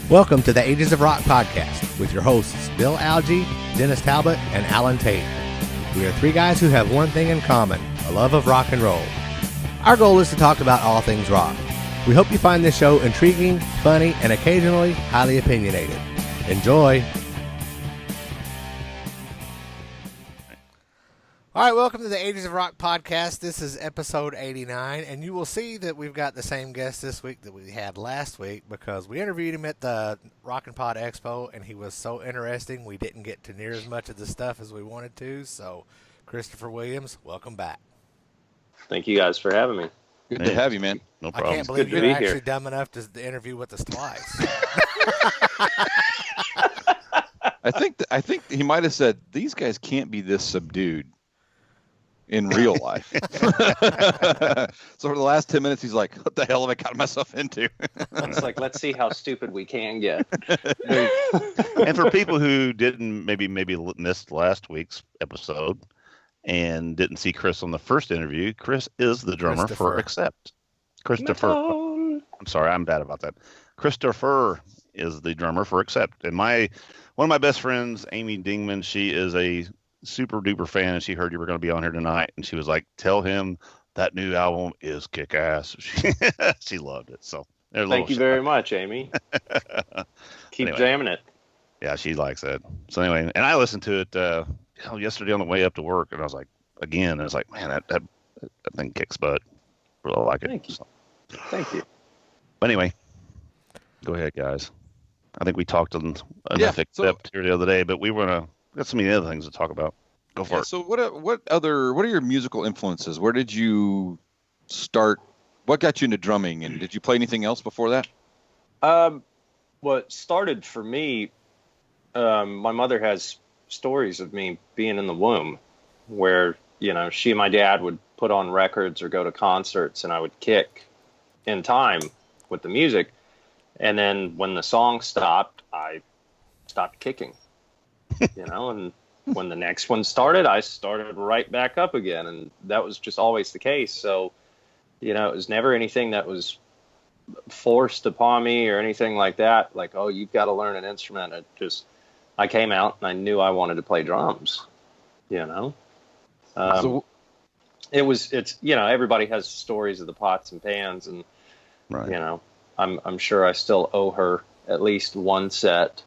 Welcome to the Ages of Rock podcast with your hosts Bill Algie, Dennis Talbot, and Alan Tate. We are three guys who have one thing in common, a love of rock and roll. Our goal is to talk about all things rock. We hope you find this show intriguing, funny, and occasionally highly opinionated. Enjoy! All right, welcome to the Ages of Rock podcast. This is episode 89, and you will see that we've got the same guest this week that we had last week because we interviewed him at the Rock N Pod Expo, and he was so interesting we didn't get to near as much of the stuff as we wanted to. So, Christopher Williams, welcome back. Thank you guys for having me. Good to have you, man. No problem. I can't believe you're actually dumb enough to interview with us twice. I think he might have said, these guys can't be this subdued in real life. So for the last 10 minutes, he's like, what the hell have I got myself into? It's like, let's see how stupid we can get. And for people who didn't maybe missed last week's episode and didn't see Chris on the first interview, Chris is the drummer for Accept. Christopher. I'm sorry, I'm bad about that. Christopher is the drummer for Accept. And one of my best friends, Amy Dingman, she is a super duper fan, and she heard you were going to be on here tonight, and she was like, tell him that new album is kick ass. She loved it. So thank you very much, Amy. Keep jamming it. Yeah, she likes it. So anyway, and I listened to it yesterday on the way up to work, and I was like, again, I was like, man, that thing kicks butt. Really like it. Thank you. Thank you. But anyway, go ahead, guys. I think we talked on enough Accept here the other day, but we got so many other things to talk about. Go for it. So what are your musical influences? Where did you start? What got you into drumming, and did you play anything else before that? What started for me, my mother has stories of me being in the womb where, she and my dad would put on records or go to concerts, and I would kick in time with the music. And then when the song stopped, I stopped kicking. And when the next one started, I started right back up again. And that was just always the case. So, it was never anything that was forced upon me or anything like that. Like, oh, you've got to learn an instrument. I came out and I knew I wanted to play drums, everybody has stories of the pots and pans, and, right. I'm sure I still owe her at least one set.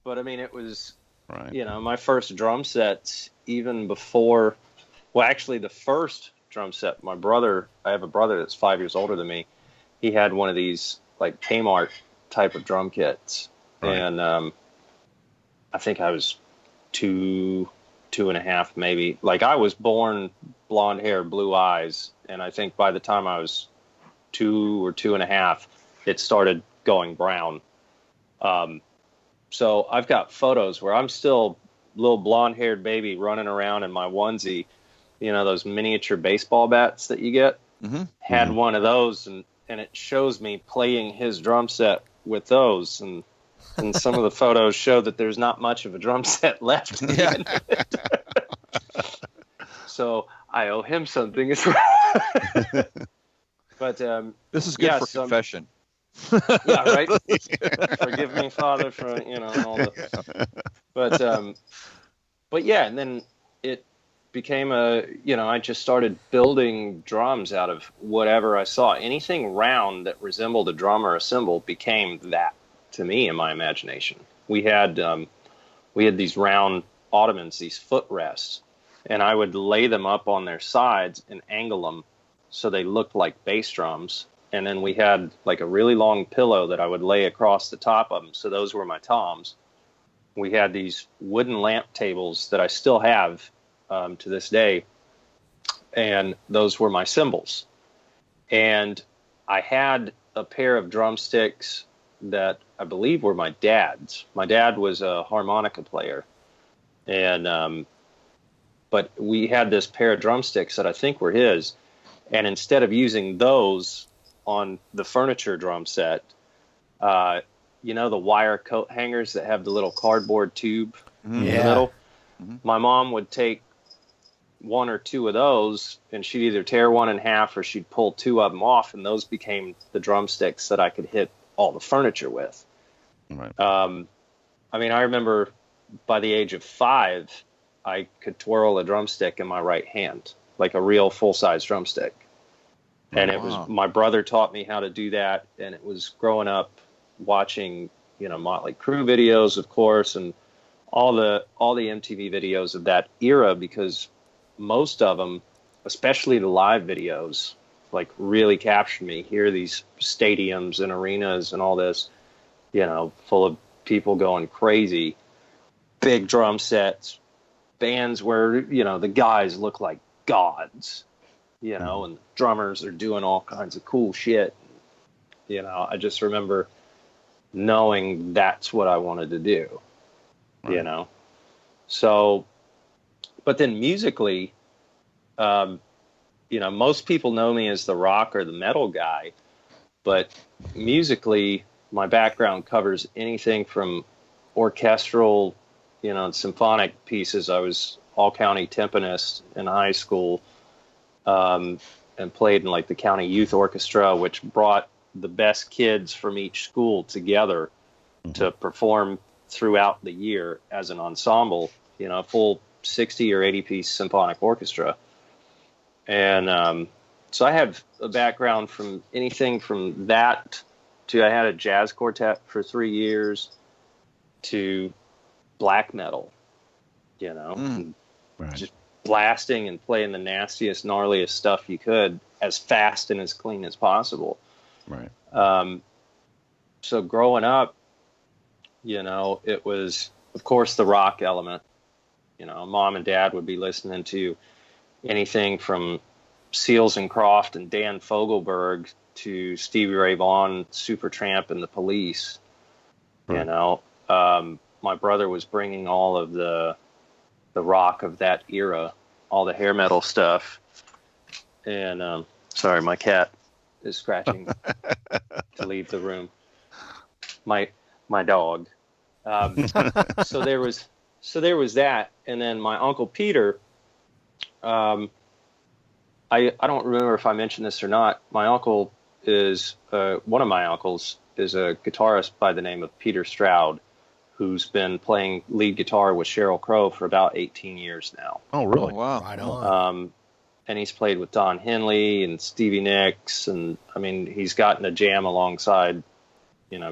But I mean, it was, my first drum set, even before, actually the first drum set, I have a brother that's 5 years older than me. He had one of these like Kmart type of drum kits. Right. And I think I was two and a half, maybe. Like, I was born blonde hair, blue eyes. And I think by the time I was 2 or 2.5, it started going brown. So I've got photos where I'm still a little blonde-haired baby running around in my onesie, those miniature baseball bats that you get. Mm-hmm. Had one of those, and it shows me playing his drum set with those. And some of the photos show that there's not much of a drum set left. Yeah. So I owe him something as well. But this is good for confession. Yeah, right. Forgive me, Father, for all the. But yeah, and then it became I just started building drums out of whatever I saw. Anything round that resembled a drum or a cymbal became that to me in my imagination. We had these round ottomans, these footrests, and I would lay them up on their sides and angle them so they looked like bass drums. And then we had like a really long pillow that I would lay across the top of them. So those were my toms. We had these wooden lamp tables that I still have to this day. And those were my cymbals. And I had a pair of drumsticks that I believe were my dad's. My dad was a harmonica player. And, but we had this pair of drumsticks that I think were his. And instead of using those on the furniture drum set, the wire coat hangers that have the little cardboard tube in the middle. Mm-hmm. My mom would take one or two of those, and she'd either tear one in half or she'd pull two of them off, and those became the drumsticks that I could hit all the furniture with. Right. I mean, I remember by the age of 5, I could twirl a drumstick in my right hand, like a real full-size drumstick. And it was my brother taught me how to do that, and it was growing up watching, Motley Crue videos, of course, and all the MTV videos of that era, because most of them, especially the live videos, like really captured me. Here, these stadiums and arenas and all this, full of people going crazy, big drum sets, bands where, the guys look like gods, and the drummers are doing all kinds of cool shit. I just remember knowing that's what I wanted to do, right. So, but then musically, most people know me as the rock or the metal guy, but musically, my background covers anything from orchestral, symphonic pieces. I was all-county timpanist in high school, and played in like the county youth orchestra, which brought the best kids from each school together to perform throughout the year as an ensemble, full 60 or 80 piece symphonic orchestra. And so I have a background from anything from that to, I had a jazz quartet for 3 years, to black metal, Right. just blasting and playing the nastiest, gnarliest stuff you could as fast and as clean as possible. Right. So growing up, it was, of course, the rock element. Mom and Dad would be listening to anything from Seals and Croft and Dan Fogelberg to Stevie Ray Vaughan, Supertramp, and the Police. Right. My brother was bringing all of the rock of that era, all the hair metal stuff. And sorry, my cat is scratching to leave the room. My dog. So there was that, and then my Uncle Peter. I don't remember if I mentioned this or not. My uncle is one of my uncles is a guitarist by the name of Peter Stroud, who's been playing lead guitar with Sheryl Crow for about 18 years now. Oh, really? Oh, wow. Right on. And he's played with Don Henley and Stevie Nicks, and I mean, he's gotten a jam alongside,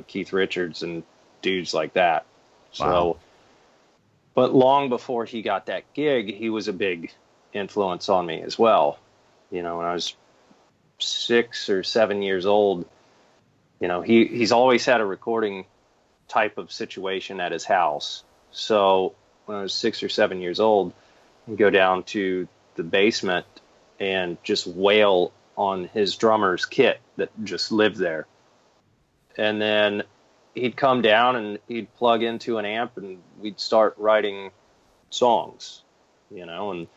Keith Richards and dudes like that. So, wow. But long before he got that gig, he was a big influence on me as well. When I was 6 or 7 years old, he's always had a recording type of situation at his house. So when I was 6 or 7 years old, I'd go down to the basement and just wail on his drummer's kit that just lived there. And then he'd come down and he'd plug into an amp and we'd start writing songs, and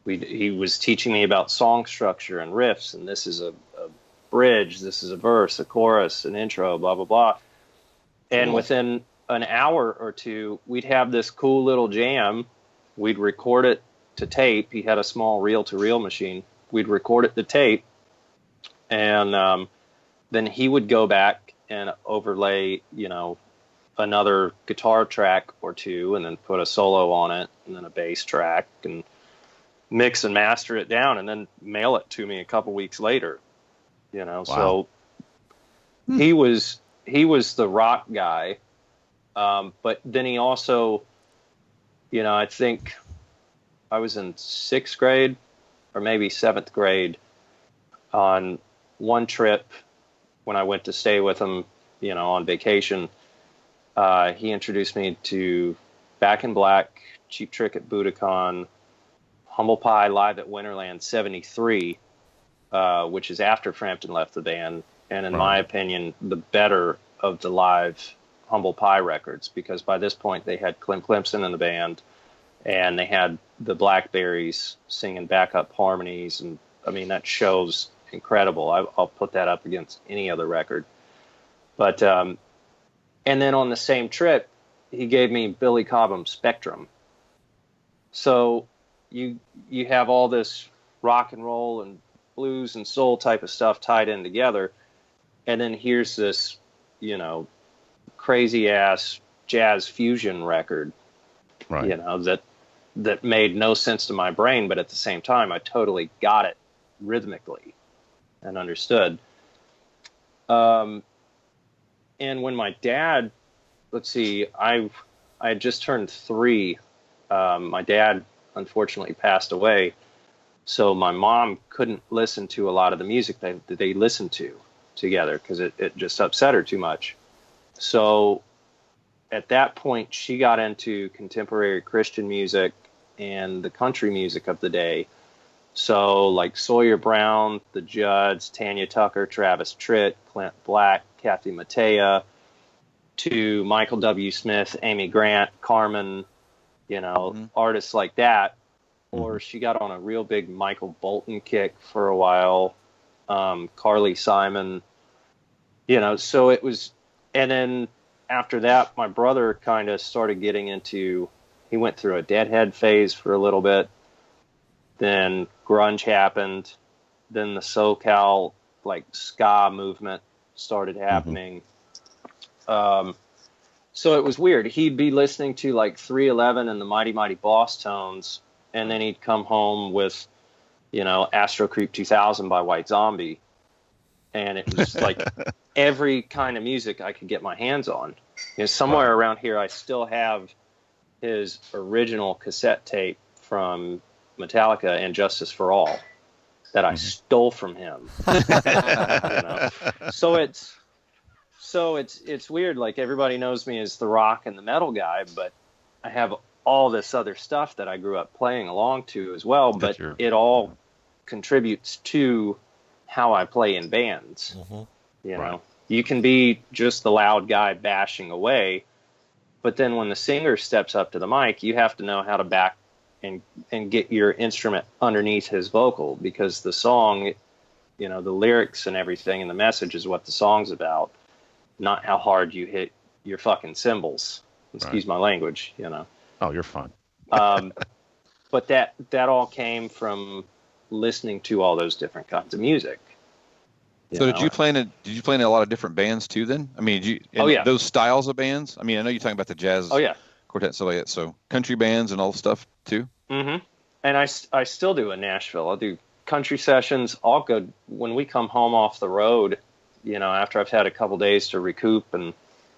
he was teaching me about song structure and riffs, and this is a bridge, this is a verse, a chorus, an intro, blah, blah, blah. And within an hour or two, we'd have this cool little jam. We'd record it to tape. He had a small reel-to-reel machine. We'd record it to tape, and then he would go back and overlay, another guitar track or two, and then put a solo on it, and then a bass track, and mix and master it down, and then mail it to me a couple weeks later. Wow. So he was the rock guy, but then he also, I think I was in 6th grade or maybe 7th grade on one trip when I went to stay with him, on vacation. He introduced me to Back in Black, Cheap Trick at Budokan, Humble Pie live at Winterland 73, which is after Frampton left the band, and in my opinion, the better of the live Humble Pie records, because by this point they had Clem Clemson in the band, and they had the Blackberries singing backup harmonies, and I mean, that show's incredible. I'll put that up against any other record. But and then on the same trip, he gave me Billy Cobham's Spectrum. So you have all this rock and roll and blues and soul type of stuff tied in together, and then here's this, crazy ass jazz fusion record, Right. that made no sense to my brain, but at the same time, I totally got it rhythmically and understood. And when my dad, let's see, I had just turned 3. My dad unfortunately passed away, so my mom couldn't listen to a lot of the music that they listened to together because it just upset her too much. So at that point, she got into contemporary Christian music and the country music of the day. So like Sawyer Brown, the Judds, Tanya Tucker, Travis Tritt, Clint Black, Kathy Mattea, to Michael W. Smith, Amy Grant, Carmen, artists like that. Or she got on a real big Michael Bolton kick for a while, Carly Simon, so it was, and then after that, my brother kind of started getting into, he went through a Deadhead phase for a little bit. Then grunge happened. Then the SoCal, like, ska movement started happening. So it was weird. He'd be listening to, like, 311 and the Mighty Mighty Boss Tones, and then he'd come home with, Astro Creep 2000 by White Zombie. And it was like every kind of music I could get my hands on. Somewhere around here, I still have his original cassette tape from Metallica and Justice for All that I stole from him. So it's weird. Like, everybody knows me as the rock and the metal guy, but I have all this other stuff that I grew up playing along to as well. But it all contributes to how I play in bands. You can be just the loud guy bashing away, but then when the singer steps up to the mic, you have to know how to back and get your instrument underneath his vocal, because the song, the lyrics and everything and the message is what the song's about, not how hard you hit your fucking cymbals. Excuse my language, Oh, you're fine. But that all came from listening to all those different kinds of music. So did you play in a lot of different bands too then? I mean, those styles of bands? I mean, I know you're talking about the jazz quartet and stuff like that. So country bands and all stuff too? Mm-hmm. And I still do in Nashville. I'll do country sessions. I'll go when we come home off the road, after I've had a couple days to recoup and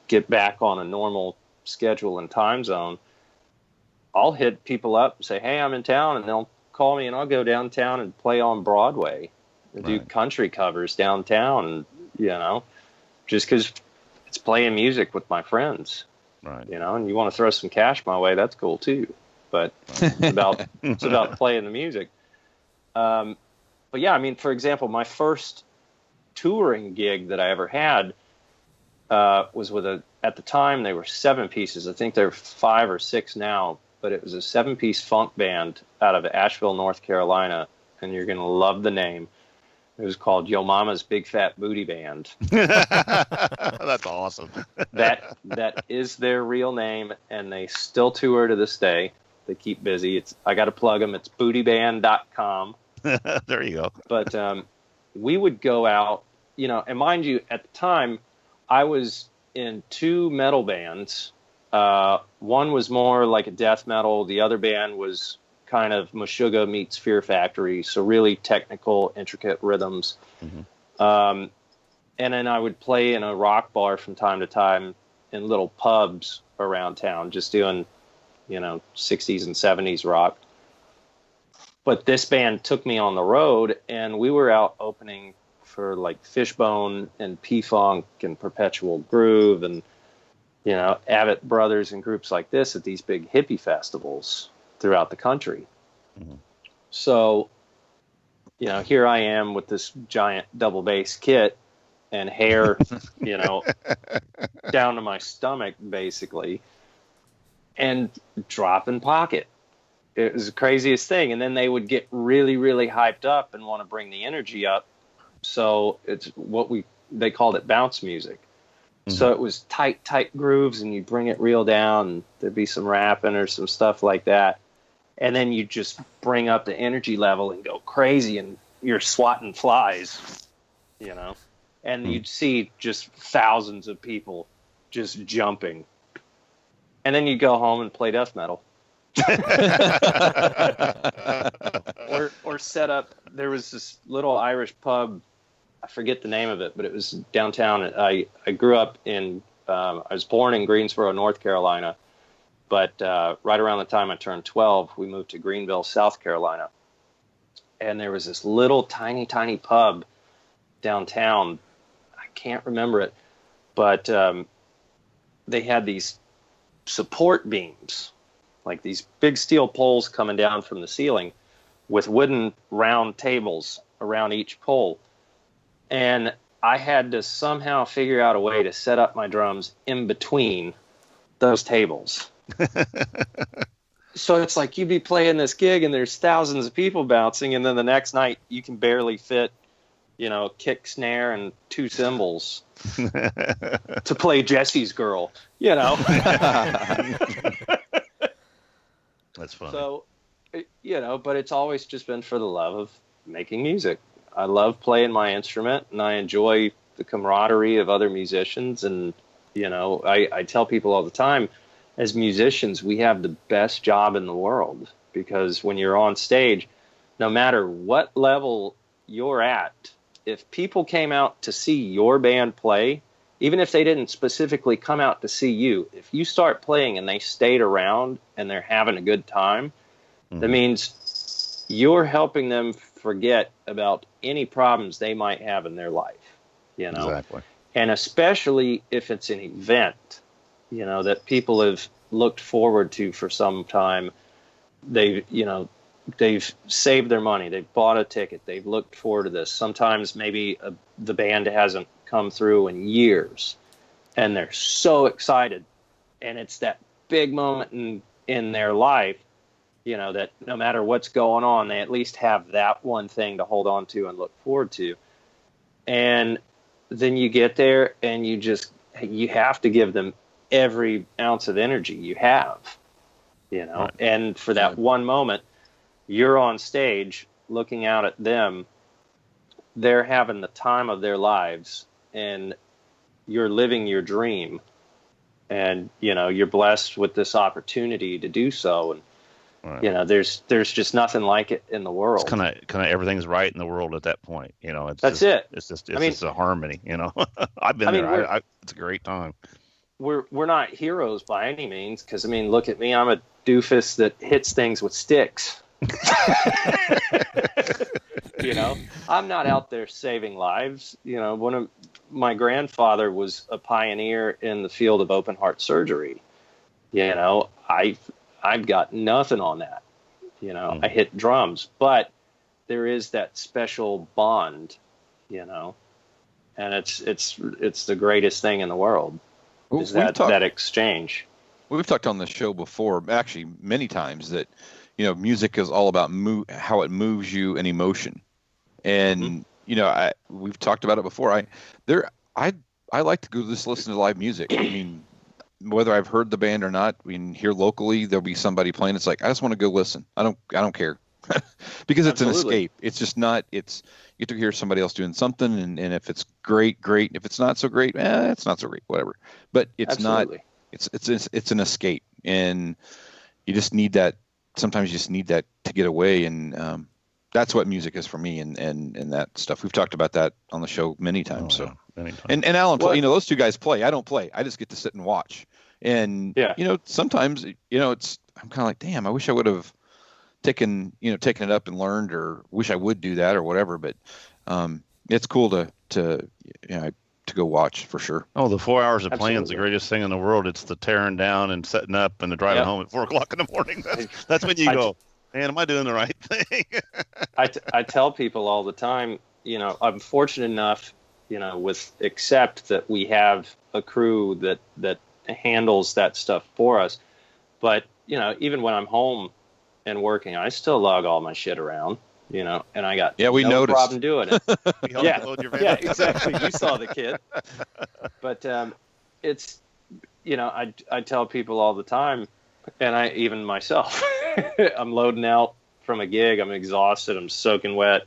get back on a normal schedule and time zone. I'll hit people up and say, hey, I'm in town, and they'll call me, and I'll go downtown and play on Broadway and do country covers downtown, just because it's playing music with my friends, and you want to throw some cash my way, that's cool too. But it's about playing the music. But yeah, I mean, for example, my first touring gig that I ever had was with at the time they were 7 pieces. I think they're 5 or 6 now, but it was a 7-piece funk band out of Asheville, North Carolina, and you're going to love the name. It was called Yo Mama's Big Fat Booty Band. That's awesome. That is their real name, and they still tour to this day. They keep busy. I got to plug them. It's bootyband.com. There you go. But we would go out, and mind you, at the time, I was in 2 metal bands. One was more like a death metal. The other band was kind of Meshuggah meets Fear Factory, so really technical, intricate rhythms. And then I would play in a rock bar from time to time in little pubs around town, just doing, 60s and 70s rock. But this band took me on the road, and we were out opening for like Fishbone and P-Funk and Perpetual Groove and, Avett Brothers and groups like this at these big hippie festivals throughout the country. So, here I am with this giant double bass kit and hair, down to my stomach, basically, and dropping pocket. It was the craziest thing. And then they would get really, really hyped up and want to bring the energy up. So it's what they called it bounce music. So it was tight grooves, and you bring it real down, and there'd be some rapping or some stuff like that. and then you just bring up the energy level and go crazy, and you're swatting flies, and you'd see just thousands of people just jumping, and then you'd go home and play death metal. or set up. There was this little Irish pub, I forget the name of it, but it was downtown. I grew up in I was born in Greensboro, North Carolina, but right around the time I turned 12, we moved to Greenville, South Carolina, and there was this little tiny pub downtown. I can't remember it, but they had these support beams, like these big steel poles coming down from the ceiling with wooden round tables around each pole. And I had to somehow figure out a way to set up my drums in between those tables. So it's like you'd be playing this gig and there's thousands of people bouncing, and then the next night you can barely fit, kick, snare, and 2 cymbals to play Jesse's Girl, That's funny. So, but it's always just been for the love of making music. I love playing my instrument, and I enjoy the camaraderie of other musicians. And, I tell people all the time, as musicians, we have the best job in the world, because when you're on stage, no matter what level you're at, if people came out to see your band play, even if they didn't specifically come out to see you, if you start playing and they stayed around and they're having a good time, that means you're helping them forget about any problems they might have in their life, Exactly. And especially if it's an event, that people have looked forward to for some time. They've saved their money. They've bought a ticket. They've looked forward to this. Sometimes maybe the band hasn't come through in years, and they're so excited. And it's that big moment in their life, that no matter what's going on, they at least have that one thing to hold on to and look forward to. And then you get there and you have to give them every ounce of energy you have, right. And for that one moment, you're on stage looking out at them. They're having the time of their lives, and you're living your dream, and you're blessed with this opportunity to do so. And right. There's just nothing like it in the world. It's kind of everything's right in the world at that point. That's it. It's just a harmony. I've been there. It's a great time. We're not heroes by any means, because look at me. I'm a doofus that hits things with sticks. I'm not out there saving lives. One of my grandfather was a pioneer in the field of open heart surgery. I've got nothing on that. I hit drums, but there is that special bond, and it's the greatest thing in the world. Well, is that exchange. We've talked on the show before, actually many times, that music is all about how it moves you and emotion. And we've talked about it before. I like to go just listen to live music. Whether I've heard the band or not, here locally there'll be somebody playing. It's like I just want to go listen. I don't care because it's Absolutely. An escape. It's just not. You get to hear somebody else doing something, and if it's great. If it's not so great, it's not so great. Whatever. But it's Absolutely. Not. It's an escape, and you just need that. Sometimes you just need that to get away, and that's what music is for me, and that stuff. We've talked about that on the show many times. Many times. And Alan, those two guys play. I don't play. I just get to sit and watch. And sometimes it's I'm kind of like, damn, I wish I would have taken it up and learned, or wish I would do that or whatever. But it's cool to go watch for sure. Oh, the 4 hours of playing is the greatest thing in the world. It's the tearing down and setting up and the driving home at 4 o'clock in the morning. That's when you go, man, am I doing the right thing? I tell people all the time, I'm fortunate enough, with Accept, that we have a crew that handles that stuff for us. But, even when I'm home and working, I still lug all my shit around, and I got no problem doing it. Yeah, exactly. You saw the kid. But it's, I tell people all the time, and I even myself, I'm loading out from a gig. I'm exhausted. I'm soaking wet.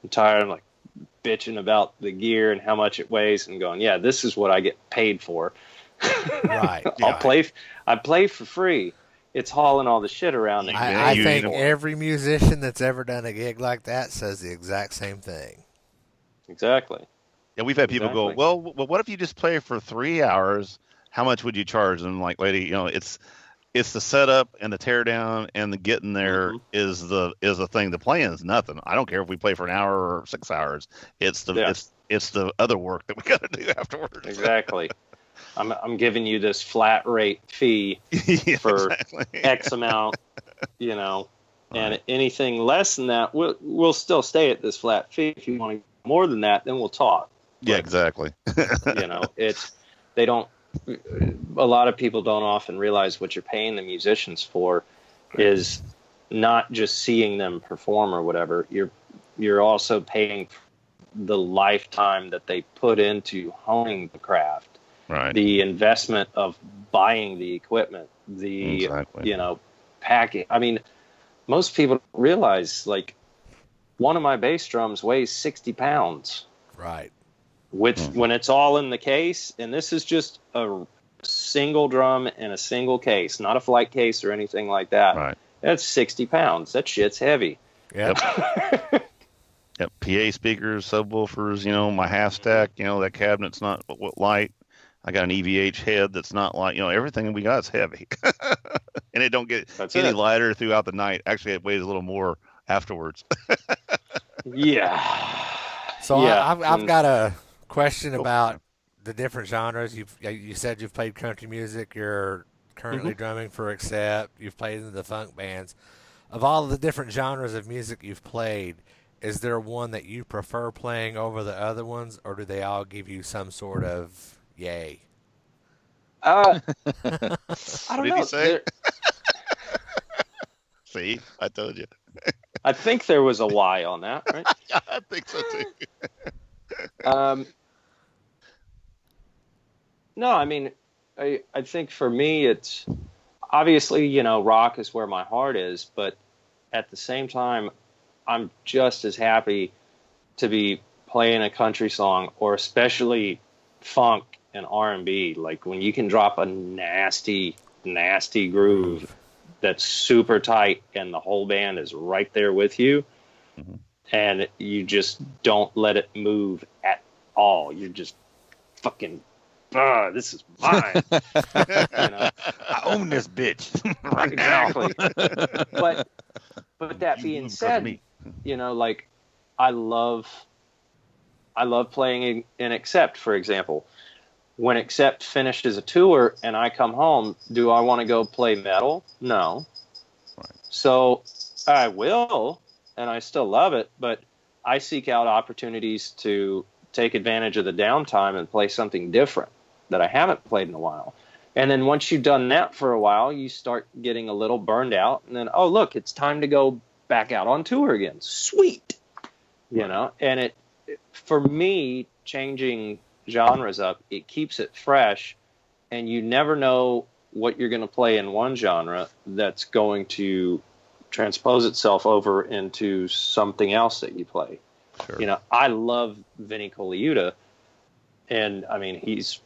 I'm tired. I'm like bitching about the gear and how much it weighs and going, yeah, this is what I get paid for. Right. I play for free. It's hauling all the shit around. I think every musician that's ever done a gig like that says the exact same thing. Exactly. Yeah, we've had people go, well, what if you just play for 3 hours? How much would you charge? And I'm like, lady, you know, it's the setup and the tear down and the getting there is the thing. The playing is nothing. I don't care if we play for an hour or 6 hours. It's the other work that we got to do afterwards. Exactly. I'm giving you this flat rate fee for X amount, you know, and anything less than that, we'll still stay at this flat fee. If you want to get more than that, then we'll talk. Yeah, exactly. You know, a lot of people don't often realize what you're paying the musicians for is not just seeing them perform or whatever. You're also paying the lifetime that they put into honing the craft. Right. The investment of buying the equipment, you know, packing. I mean, most people don't realize, like, one of my bass drums weighs 60 pounds. Right. When it's all in the case, and this is just a single drum and a single case, not a flight case or anything like that. Right. That's 60 pounds. That shit's heavy. Yep. Yep. PA speakers, subwoofers, you know, my half stack, you know, that cabinet's not light. I got an EVH head that's not light. You know, everything we got is heavy. And it don't get any lighter throughout the night. Actually, it weighs a little more afterwards. Yeah. So yeah. I've got a question about the different genres. You said you've played country music. You're currently drumming for Accept. You've played in the funk bands. Of all of the different genres of music you've played, is there one that you prefer playing over the other ones, or do they all give you some sort of yay? I don't know. What did he say? See, I told you. I think there was a Y on that, right? Yeah, I think so too. No, I mean, I think for me, it's obviously, you know, rock is where my heart is, but at the same time, I'm just as happy to be playing a country song, or especially funk and R&B. Like when you can drop a nasty groove that's super tight and the whole band is right there with you, and you just don't let it move at all. You're just fucking, this is mine. You know? I own this bitch right exactly. But that being said, you know, like I love playing in Accept, for example. When Accept finishes a tour and I come home, do I want to go play metal? No. Right. So I will, and I still love it, but I seek out opportunities to take advantage of the downtime and play something different that I haven't played in a while. And then once you've done that for a while, you start getting a little burned out, and then, oh, look, it's time to go back out on tour again. Sweet. You know, and it for me, changing genres up, it keeps it fresh, and you never know what you're going to play in one genre that's going to transpose itself over into something else that you play. Sure. You know, I love Vinnie Colaiuta, and I mean, he's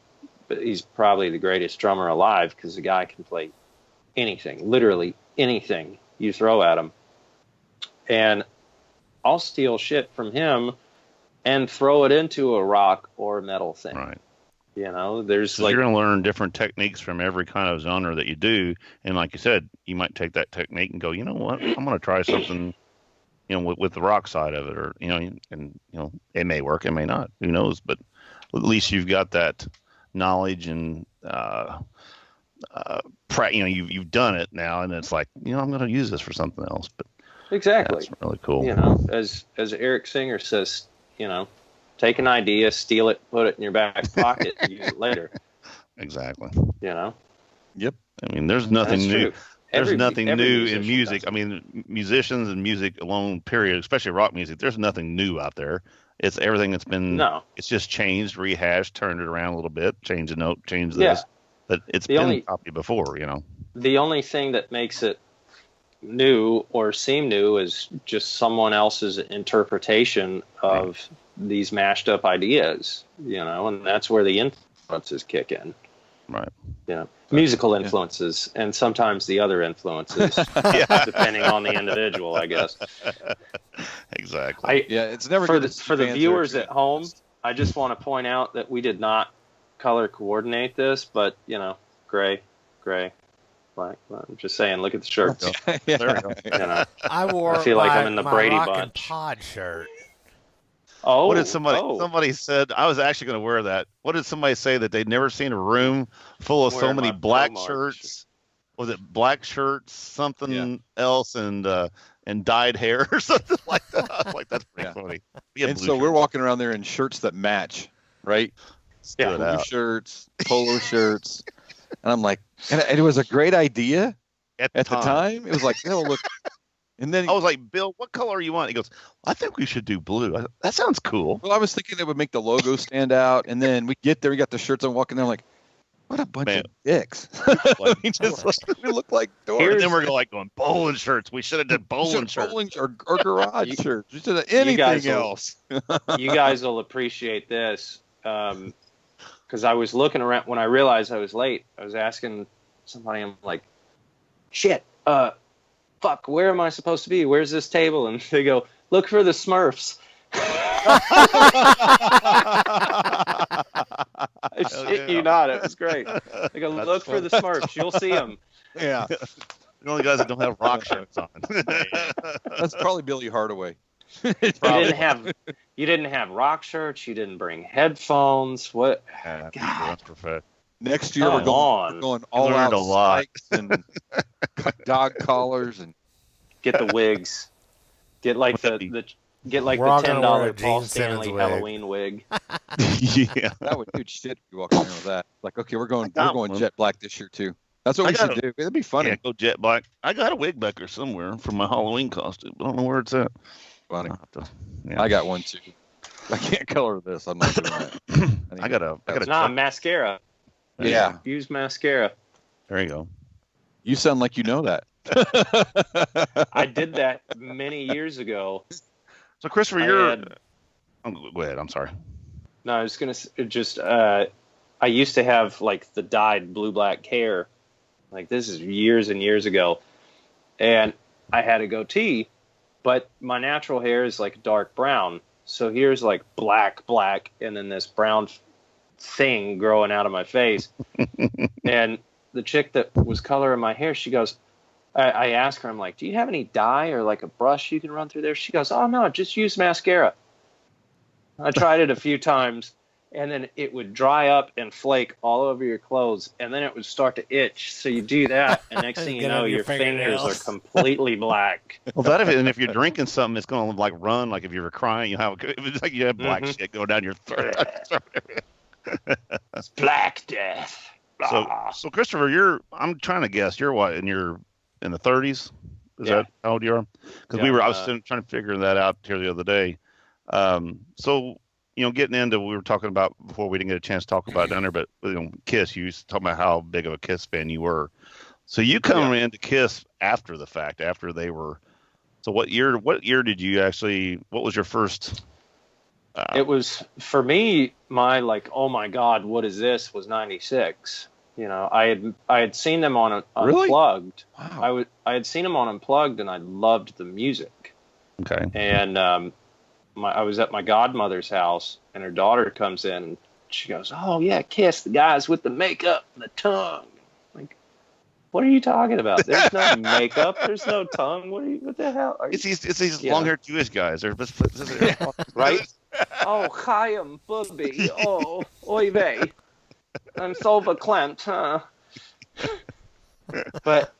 probably the greatest drummer alive, because the guy can play anything, literally anything you throw at him. And I'll steal shit from him and throw it into a rock or metal thing. Right. You know, there's like, you're going to learn different techniques from every kind of genre that you do. And like you said, you might take that technique and go, you know what, I'm going to try something, you know, with the rock side of it, or, you know, and, you know, it may work, it may not, who knows, but at least you've got that knowledge and, you know, you've done it now, and it's like, you know, I'm going to use this for something else. But exactly, that's really cool. You know, as Eric Singer says, you know, take an idea, steal it, put it in your back pocket, and use it later. Exactly. You know. Yep. I mean, there's nothing new. There's nothing new in music. I mean, musicians and music alone, period, especially rock music, there's nothing new out there. It's everything that's been, it's just changed, rehashed, turned it around a little bit, changed a note, changed this. But it's been copied before, you know. The only thing that makes it new or seem new as just someone else's interpretation of these mashed up ideas, and that's where the influences kick in. Right. Musical influences and sometimes the other influences, depending on the individual, I guess. Exactly. It's never for good for the viewers at home. I just want to point out that we did not color coordinate this, but gray, black. I'm just saying, look at the shirts. There we go. I feel like I'm in the my Brady Rock N Bunch. Pod shirt. Oh, What did somebody said? I was actually going to wear that. What did somebody say that they'd never seen a room full of so Wearing many my black promo shirts? Was it black shirts, something else, and dyed hair or something like that? I was like, that's pretty funny. And so we're walking around there in shirts that match, right? Yeah. Blue shirts, polo shirts, and I'm like, and it was a great idea at the time. It was like, look. And then I was like, Bill, what color you want? He goes, I think we should do blue. That sounds cool. Well, I was thinking it would make the logo stand out. And then we get there, we got the shirts on, walking there, I'm like, what a bunch of dicks. We look like dorks. And then we're going bowling shirts. We should have done bowling shirts. Bowling or garage shirts. We should have anything else. You guys will appreciate this. Because I was looking around when I realized I was late. I was asking somebody, I'm like, shit, fuck, where am I supposed to be? Where's this table? And they go, look for the Smurfs. I shit you not. It was great. They go, look for the Smurfs. You'll see them. Yeah. The only guys that don't have rock shirts on. That's probably Billy Hardaway. You didn't have rock shirts. You didn't bring headphones. What? God. Next year we're going all out spikes and dog collars and get the wigs. Get like the $10 Paul Stanley Halloween wig. Yeah, that would do shit if you walk around with that. Like, okay, we're going jet black this year too. That's what we should do. It'd be funny. Yeah, go jet black. I got a wig back there somewhere for my Halloween costume. I don't know where it's at. Funny. I got one too. I can't color this. I'm not doing that. I got mascara. Yeah. Use mascara. There you go. You sound like you know that. I did that many years ago. So, Christopher, go ahead. I'm sorry. No, I was going to just, I used to have like the dyed blue-black hair. Like this is years and years ago. And I had a goatee, but my natural hair is like dark brown. So here's like black, and then this brown thing growing out of my face. And the chick that was coloring my hair, she goes, I asked her, I'm like, do you have any dye or like a brush you can run through there? She goes, oh no, just use mascara. I tried it a few times and then it would dry up and flake all over your clothes and then it would start to itch. So you do that and next thing you know, your fingers are completely black. Well, and if you're drinking something, it's going to like run. Like if you were crying, it's like you have black shit going down your throat. It's Black Death. So Christopher, I'm trying to guess, you're what, in the 30s? Is that how old you are? Because I was trying to figure that out here the other day. So, getting into, we were talking about before we didn't get a chance to talk about it down there, but Kiss, you used to talk about how big of a Kiss fan you were. So you come into Kiss after the fact, after they were. So what year did you actually? What was your first? It was, for me, my like, oh my God, what is this? Was 96. I had seen them on Unplugged. Really? Wow. I had seen them on Unplugged, and I loved the music. Okay. And I was at my godmother's house, and her daughter comes in, and she goes, "Oh yeah, Kiss, the guys with the makeup, and the tongue." Like, what are you talking about? There's no makeup. There's no tongue. What the hell? It's these long-haired Jewish guys. They're right. Oh, Chaim Bubby. Oh, oy vey. I'm so verklempt, huh? But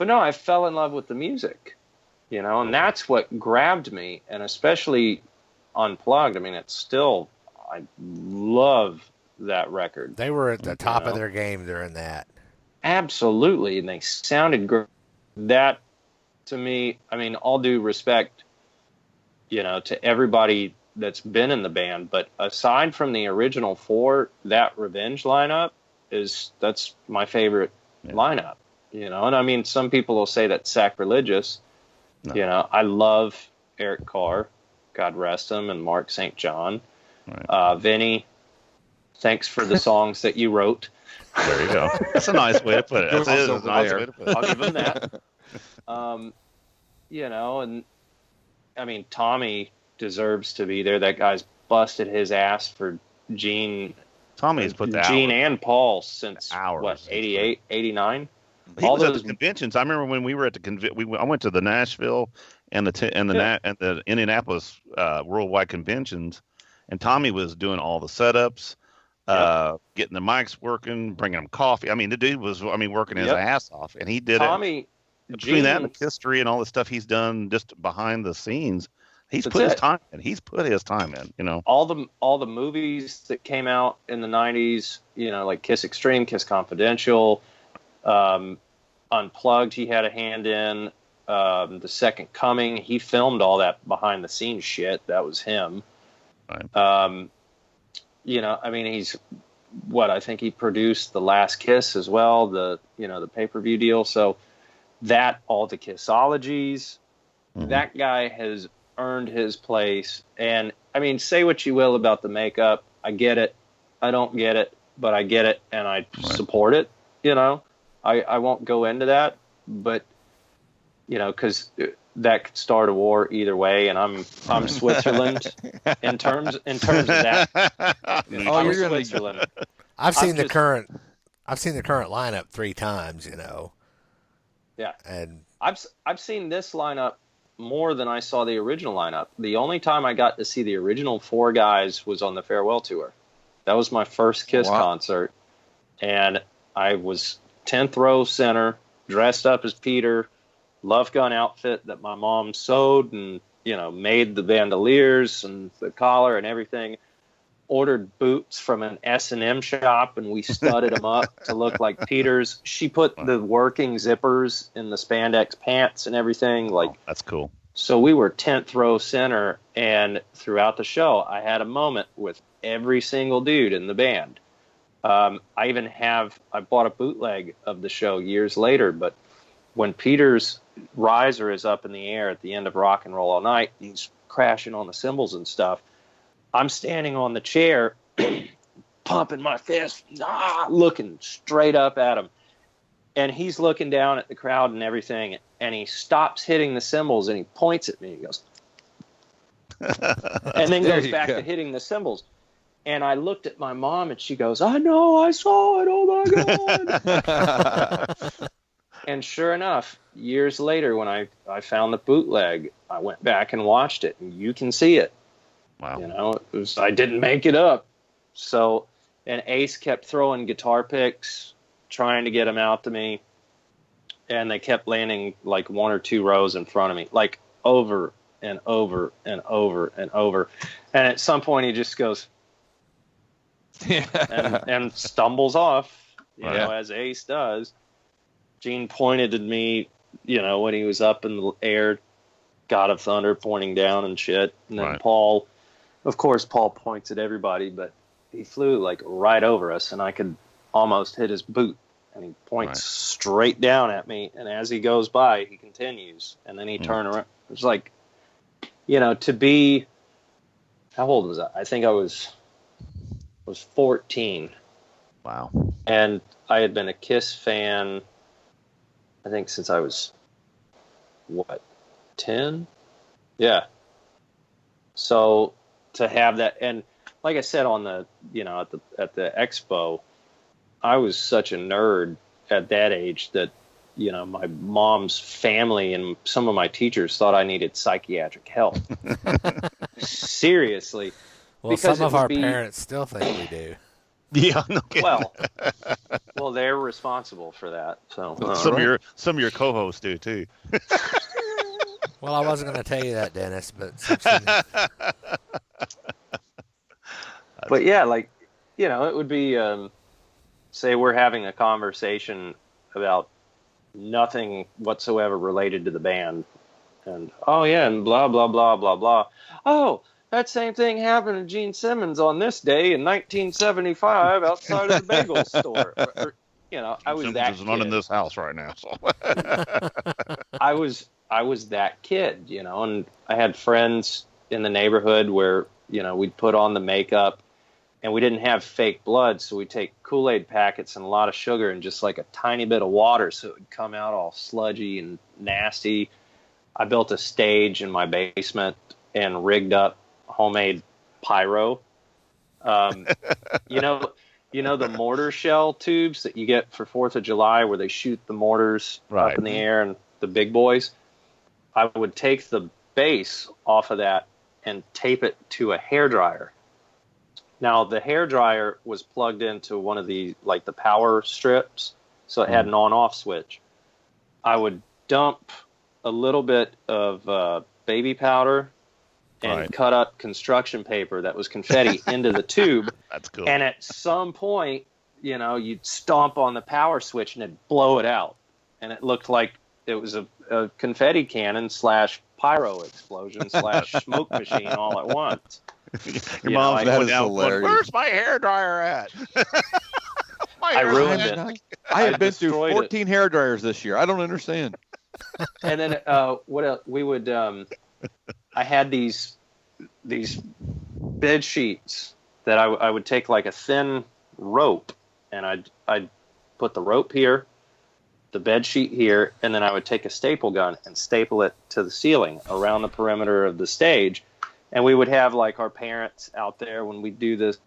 no, I fell in love with the music, and that's what grabbed me, and especially Unplugged. I mean, I love that record. They were at the top of their game during that. Absolutely, and they sounded great. That, to me, I mean, all due respect, to everybody that's been in the band, but aside from the original four, that Revenge lineup that's my favorite lineup. And I mean, some people will say that's sacrilegious. No. I love Eric Carr, God rest him, and Mark St. John. Right. Vinny, thanks for the songs that you wrote. There you go. That's a nice way to put it. That's a nice way to put it. I'll give him that. And I mean, Tommy deserves to be there. That guy's busted his ass for Gene. Tommy's put the Gene hours. and Paul since Hours. what, 88, 89? He was at the conventions. I remember when we were at the I went to the Nashville and the Indianapolis worldwide conventions, and Tommy was doing all the setups, getting the mics working, bringing them coffee. I mean, the dude was working his ass off, and he did Tommy, between that and the history and all the stuff he's done just behind the scenes. He's put his time in. All the movies that came out in the 90s, like Kiss Extreme, Kiss Confidential, Unplugged, he had a hand in. The Second Coming, he filmed all that behind the scenes shit. That was him. Right. I mean, he's I think he produced The Last Kiss as well, the pay-per-view deal. So that, all the Kissologies, that guy has earned his place. And I mean, say what you will about the makeup. I get it. I don't get it, but I get it, and I support it. I won't go into that, but because that could start a war either way, and I'm Switzerland in terms of that. I'm Switzerland. I've seen the current lineup 3 times. Yeah, and I've seen this lineup more than I saw the original lineup. The only time I got to see the original 4 guys was on the farewell tour. That was my first Kiss concert, and I was 10th row center, dressed up as Peter, Love Gun outfit that my mom sewed and made the bandoliers and the collar and everything. Ordered boots from an S&M shop, and we studded them up to look like Peter's. She put the working zippers in the spandex pants and everything. That's cool. So we were 10th row center, and throughout the show, I had a moment with every single dude in the band. I bought a bootleg of the show years later, but when Peter's riser is up in the air at the end of Rock and Roll All Night, he's crashing on the cymbals and stuff. I'm standing on the chair, pumping my fist, looking straight up at him. And he's looking down at the crowd and everything, and he stops hitting the cymbals, and he points at me. He goes, and then goes back to hitting the cymbals. And I looked at my mom, and she goes, I know, I saw it, oh my God. And sure enough, years later, when I found the bootleg, I went back and watched it, and you can see it. Wow. I didn't make it up. So, and Ace kept throwing guitar picks, trying to get them out to me, and they kept landing like 1 or 2 rows in front of me, like over and over and over and over. And at some point, he just goes and stumbles off, as Ace does. Gene pointed at me, when he was up in the air, God of Thunder, pointing down and shit. And then Paul points at everybody, but he flew like right over us, and I could almost hit his boot. And he points straight down at me, and as he goes by, he continues, and then he turned around. It's like, to be, how old was I? I think I was 14. Wow. And I had been a Kiss fan, I think, since I was 10? Yeah. So to have that, and like I said on the, at the expo, I was such a nerd at that age that, my mom's family and some of my teachers thought I needed psychiatric help. Seriously. Well, some of our parents still think we do. Yeah, no kidding. Well, they're responsible for that. So some of your co-hosts do too. Well, I wasn't going to tell you that, Dennis, but but yeah, it would be say we're having a conversation about nothing whatsoever related to the band, and and blah blah blah blah blah. Oh, that same thing happened to Gene Simmons on this day in 1975 outside of the bagel store. I was that is not in kid. this house right now. So I was that kid, and I had friends in the neighborhood where, we'd put on the makeup, and we didn't have fake blood, so we'd take Kool-Aid packets and a lot of sugar and just like a tiny bit of water so it would come out all sludgy and nasty. I built a stage in my basement and rigged up homemade pyro. The mortar shell tubes that you get for 4th of July where they shoot the mortars up in the air and the big boys? I would take the base off of that and tape it to a hairdryer. Now, the hairdryer was plugged into one of the power strips, so it had an on-off switch. I would dump a little bit of baby powder and cut up construction paper that was confetti into the tube. That's cool. And at some point, you'd stomp on the power switch and it'd blow it out. And it looked like it was a confetti cannon / pyro explosion / smoke machine all at once. Your mom's that going is down. hilarious. Where's my hairdryer at? I ruined it. I have been through destroyed 14 hair dryers this year. I don't understand. And then what else? We would. I had these bed sheets that I would take like a thin rope, and I'd put the rope here, the bed sheet here, and then I would take a staple gun and staple it to the ceiling around the perimeter of the stage. And we would have like our parents out there when we do this,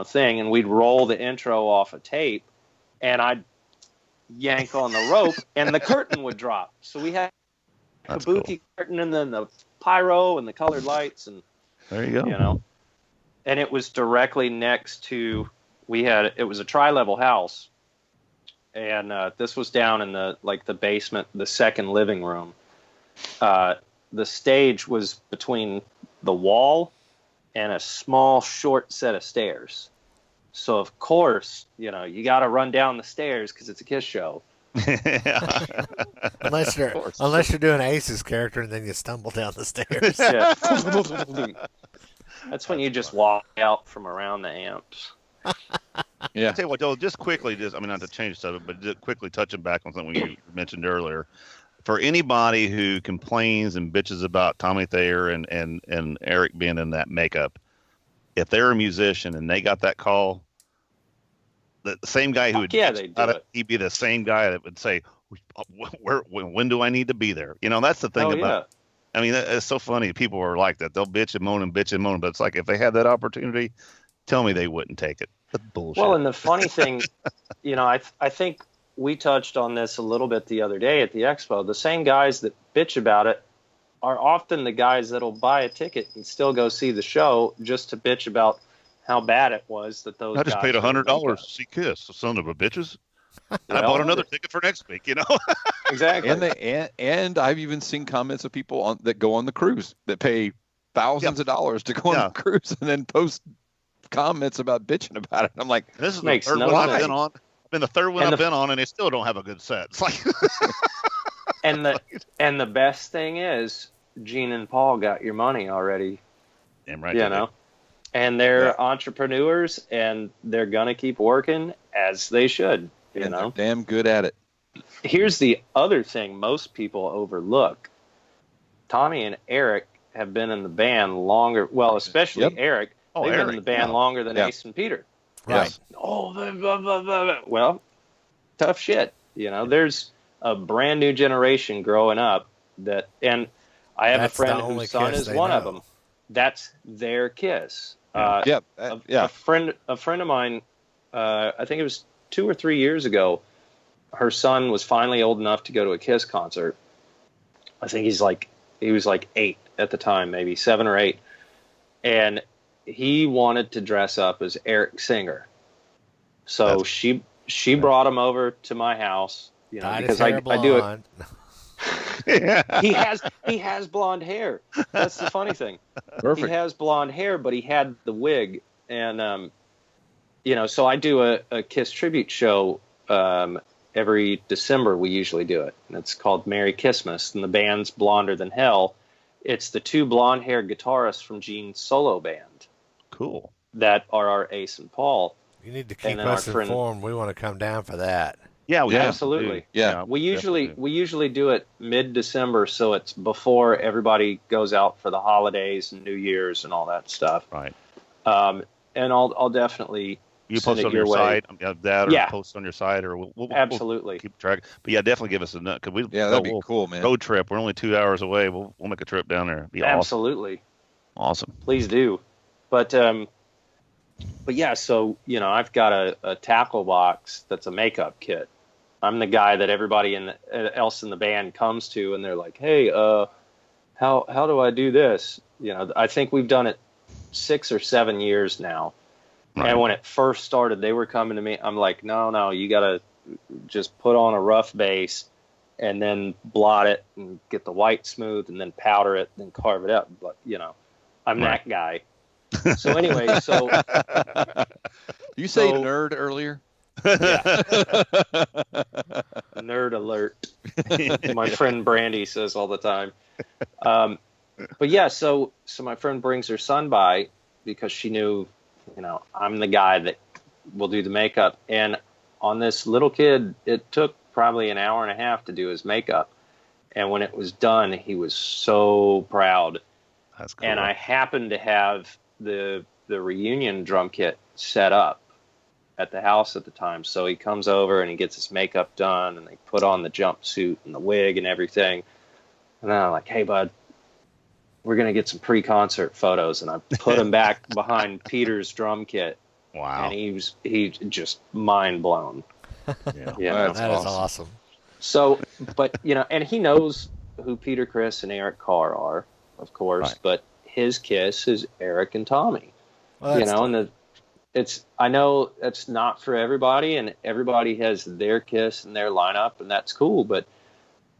thing, and we'd roll the intro off a tape, and I'd yank on the rope, and the curtain would drop. So we had a kabuki curtain, and then the pyro and the colored lights, and there you go. And it was directly next to. It was a tri-level house, and this was down in the basement, the second living room. The stage was between the wall and a small, short set of stairs. So, of course, you got to run down the stairs because it's a Kiss show. Unless you're doing Ace's character and then you stumble down the stairs. Yeah. That's when you just walk out from around the amps. Yeah. I'll tell you what, Joel, just quickly, not to change the subject, but just quickly touching back on something you mentioned earlier. For anybody who complains and bitches about Tommy Thayer and Eric being in that makeup, if they're a musician and they got that call, the same guy who would he'd be the same guy that would say, when do I need to be there? That's the thing about it. I mean, it's so funny. People are like that. They'll bitch and moan, but it's like if they had that opportunity, tell me they wouldn't take it. That's bullshit. Well, and the funny thing, I think we touched on this a little bit the other day at the expo. The same guys that bitch about it are often the guys that'll buy a ticket and still go see the show just to bitch about how bad it was that those. I just paid $100 to see Kiss, son of a bitches. I bought another ticket for next week. Exactly. And I've even seen comments of people that go on the cruise that pay thousands of dollars to go on the cruise and then post comments about bitching about it. I'm like, this is the third one I've been on. Been the third one I've been on, and they still don't have a good set. It's like, and the best thing is, Gene and Paul got your money already. Damn right. And they're entrepreneurs, and they're gonna keep working as they should. They're damn good at it. Here's the other thing most people overlook: Tommy and Eric have been in the band longer. Well, especially Eric. They've been in the band longer than Ace and Peter. Right. Oh, well, tough shit. There's a brand new generation growing up and I have a friend whose son is one of them. That's their Kiss. A friend of mine, I think it was 2 or 3 years ago, her son was finally old enough to go to a Kiss concert. I think he was like 8 at the time, maybe 7 or 8. And he wanted to dress up as Eric Singer. So she brought him over to my house, because I do it. He has blonde hair. That's the funny thing. Perfect. He has blonde hair, but he had the wig. And, so I do a Kiss tribute show every December. We usually do it. And it's called Merry Kissmas. And the band's Blonder Than Hell. It's the 2 blonde-haired guitarists from Gene's solo band. Cool. That are our Ace and Paul. You need to And keep then us our friend- informed. We want to come down for that. Yeah, we absolutely. do. Yeah. We usually do it mid-December, so it's before everybody goes out for the holidays and New Year's and all that stuff. Right. And I'll definitely You send post it on your your way. site, that, or Yeah. post on your site, or we'll Absolutely. keep track. But yeah, definitely give us a note, because That'd be cool, man. Road trip. We're only 2 hours away. We'll make a trip down there. It'd be Absolutely. Awesome. Please do. But yeah, so I've got a tackle box that's a makeup kit. I'm the guy that everybody else in the band comes to, and they're like, "Hey, how do I do this?" I think we've done it 6 or 7 years now. Right. And when it first started, they were coming to me. I'm like, no, you got to just put on a rough base and then blot it and get the white smooth and then powder it and then carve it up. But, I'm that guy. So anyway, You say nerd earlier? Yeah. Nerd alert. My friend Brandy says all the time. But yeah, so my friend brings her son by because she knew, I'm the guy that will do the makeup. And on this little kid, it took probably an hour and a half to do his makeup. And when it was done, he was so proud. That's cool. And I happened to have the reunion drum kit set up at the house at the time. So he comes over and he gets his makeup done, and they put on the jumpsuit and the wig and everything. And then I'm like, "Hey, bud, we're going to get some pre-concert photos." And I put him back behind Peter's drum kit. Wow. And he just mind blown. Yeah. That is awesome. So, but, and he knows who Peter Criss and Eric Carr are, of course, Right. but his Kiss is Eric and Tommy. Well, that's And I know that's not for everybody, and everybody has their Kiss and their lineup, and that's cool, but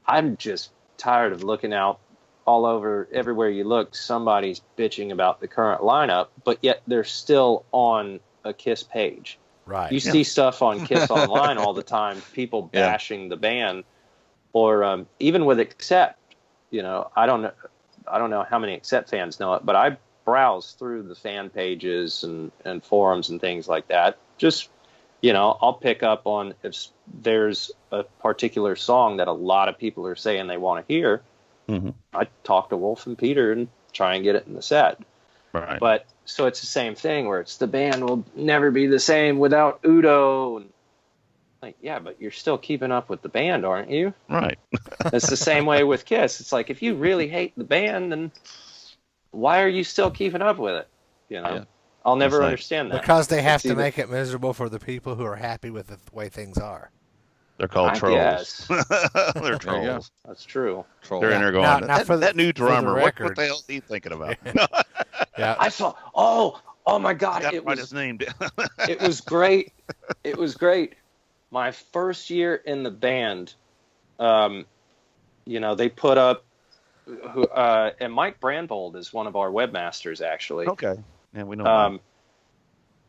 I'm just tired of looking out all over, everywhere you look, somebody's bitching about the current lineup, but yet they're still on a Kiss page. right. You see stuff on Kiss Online all the time, people bashing the band, or even with Accept. I don't know how many Accept fans know it, but I browse through the fan pages and forums and things like that. Just, I'll pick up on if there's a particular song that a lot of people are saying they want to hear. Mm-hmm. I talk to Wolf and Peter and try and get it in the set. Right. But so it's the same thing where it's the band will never be the same without Udo. And like, yeah, but you're still keeping up with the band, aren't you? Right. It's the same way with Kiss. It's like, if you really hate the band, then why are you still keeping up with it? Yeah. I'll never That's right. understand that. Because they have It's to either- make it miserable for the people who are happy with the way things are. They're called I trolls. guess. They're There you go. trolls. That's true. Troll. They're in there going, Now, for that new for the drummer, what record- the hell is he thinking about? Yeah. I saw. Oh my God! Got to It write was his name down. it was great. It was great. My first year in the band, they put up, and Mike Brandbold is one of our webmasters, actually. Okay. Yeah, we know. That.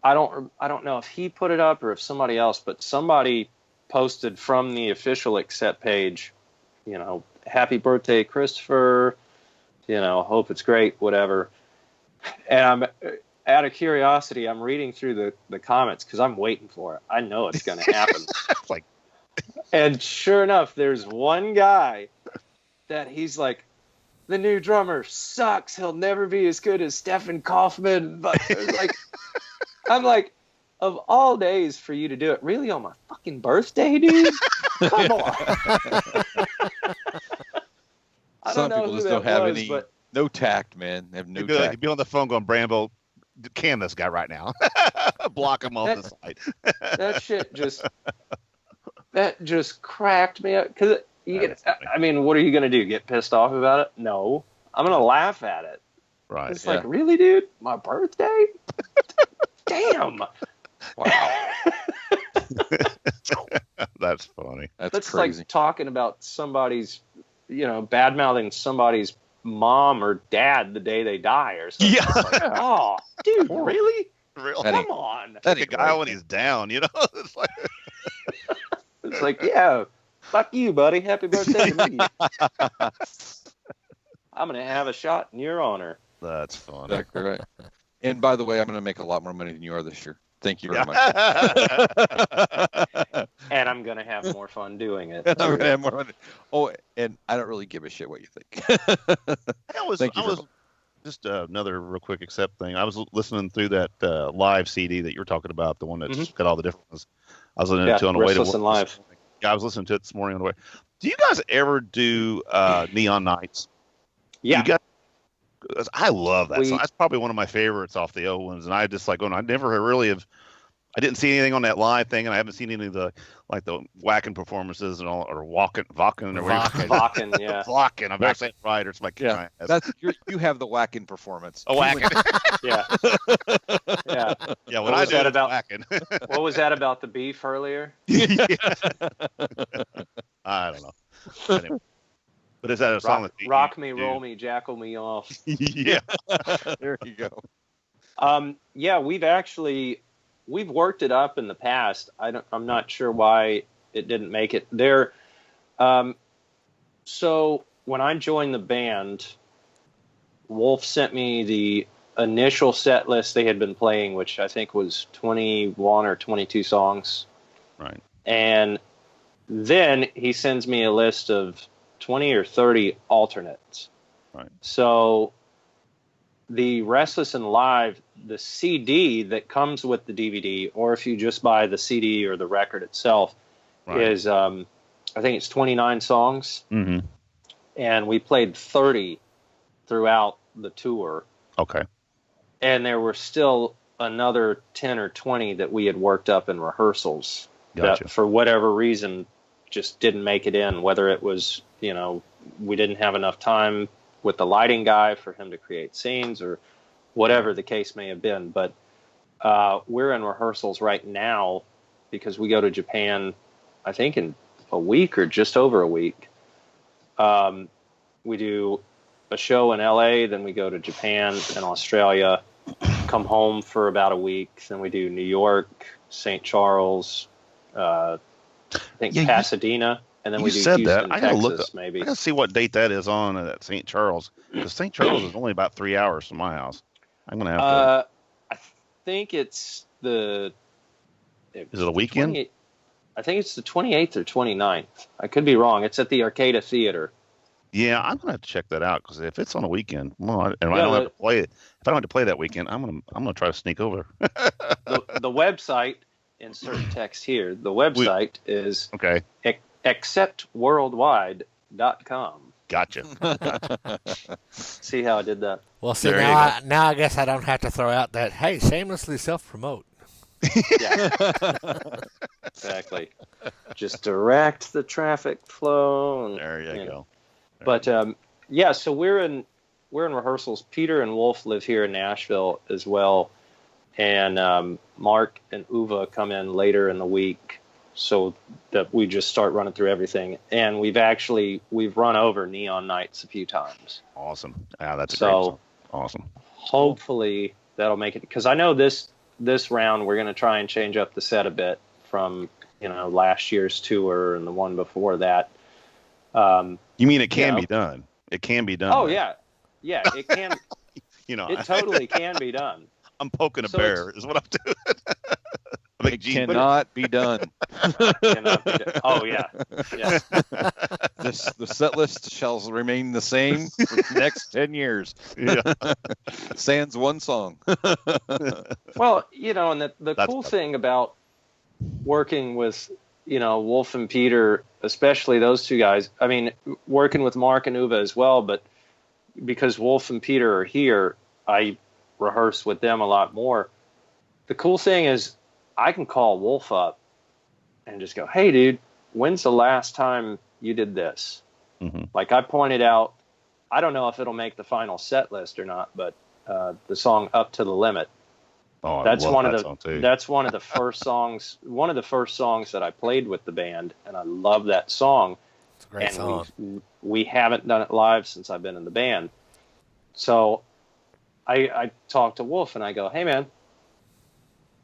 I don't know if he put it up or if somebody else, but somebody posted from the official Accept page, happy birthday, Christopher, hope it's great, whatever. And I'm, out of curiosity, I'm reading through the comments because I'm waiting for it. I know it's going to happen. It's like, And sure enough, there's one guy that he's like, the new drummer sucks. He'll never be as good as Stefan Kaufman. But like, I'm like, of all days for you to do it, really on my fucking birthday, dude? Come on. I Some don't know people who just that don't have was, any, but no tact, man. They have no you'd be, like, tact. you'd be on the phone going, Brambo, can this guy right now. Block him off the side. that shit just cracked me up. Because I mean, what are you gonna do? Get pissed off about it? No, I'm gonna laugh at it. Right. It's like, really, dude? My birthday? Damn. Wow. That's funny. That's like crazy. talking about somebody's, bad mouthing somebody's mom or dad the day they die or something. Yeah. It's like, oh, dude, really? Real. That Come ain't- on. That The ain't guy right. when he's down, It's like, It's like, yeah, fuck you, buddy. Happy birthday to me. I'm going to have a shot in your honor. that's funny. Exactly right. And by the way, I'm going to make a lot more money than you are this year. Thank you very much. And I'm going to have more fun doing it. I'm gonna have more fun. Oh, and I don't really give a shit what you think. Thank you. Just another real quick accept thing. I was listening through that live CD that you were talking about, the one that's got all the different ones. I was listening to on the way to work. Live. Yeah, I was listening to it this morning on the way. Do you guys ever do Neon Nights? Yeah. I love that song. That's probably one of my favorites off the old ones. And I just like, I never really have. I didn't see anything on that live thing, and I haven't seen any of the whacking performances and all, or Wacken, or whatever. Wacken, yeah. Wacken. I'm not saying it right, or it's like you have the whacking performance. Oh, Wacken. Yeah. Yeah. Yeah. What I did about Wacken. What was that about the beef earlier? I don't know. Anyway. But is that a song that rock me, roll me, jackal me off? Yeah. There you go. Yeah, we've worked it up in the past. I'm not sure why it didn't make it there. So when I joined the band, Wolf sent me the initial set list they had been playing, which I think was 21 or 22 songs. Right. And then he sends me a list of 20 or 30 alternates. Right. So the Restless and Live, the CD that comes with the DVD, or if you just buy the CD or the record itself, is I think it's 29 songs. Mm-hmm. And we played 30 throughout the tour. Okay. And there were still another 10 or 20 that we had worked up in rehearsals. Gotcha. That for whatever reason just didn't make it in, whether it was, we didn't have enough time with the lighting guy for him to create scenes or whatever the case may have been. But we're in rehearsals right now because we go to Japan, I think in a week or just over a week. We do a show in LA, then we go to Japan and Australia, come home for about a week. Then we do New York, St. Charles, I think Pasadena. And then we do Houston, that. I gotta Texas, maybe. I gotta see what date that is on at St. Charles, because St. Charles is only about 3 hours from my house. I'm gonna have to. I think it's the. Is it a weekend? I think it's the 28th or 29th. I could be wrong. It's at the Arcada Theater. Yeah, I'm gonna have to check that out, because if it's on a weekend, I don't have to play it. If I don't have to play that weekend, I'm gonna try to sneak over. the website, insert text here. The website is acceptworldwide.com. Gotcha. See how I did that? Well, see, now I guess I don't have to throw out that, hey, shamelessly self-promote. Yeah. Exactly. Just direct the traffic flow. And, there you go. But, so we're in rehearsals. Peter and Wolf live here in Nashville as well. And Mark and Uwe come in later in the week, so that we just start running through everything. And we've run over Neon Nights a few times. Awesome. Yeah, that's great song. Awesome. Hopefully that'll make it, because I know this round we're going to try and change up the set a bit from last year's tour and the one before that. You mean it can be done? It can be done. Oh yeah, it can. It totally can be done. I'm poking a bear, is what I'm doing. It cannot be done. Oh, yeah. The set list shall remain the same for the next 10 years. Yeah. Sans one song. Well, and the cool thing about working with, Wolf and Peter, especially those two guys, I mean, working with Mark and Uwe as well, but because Wolf and Peter are here, I rehearse with them a lot more. The cool thing is I can call Wolf up and just go, hey, dude, when's the last time you did this? Mm-hmm. Like I pointed out, I don't know if it'll make the final set list or not, but the song Up to the Limit. Oh, that's one of the first songs, that I played with the band, and I love that song. It's a great song. We haven't done it live since I've been in the band. So I talked to Wolf and I go, hey man,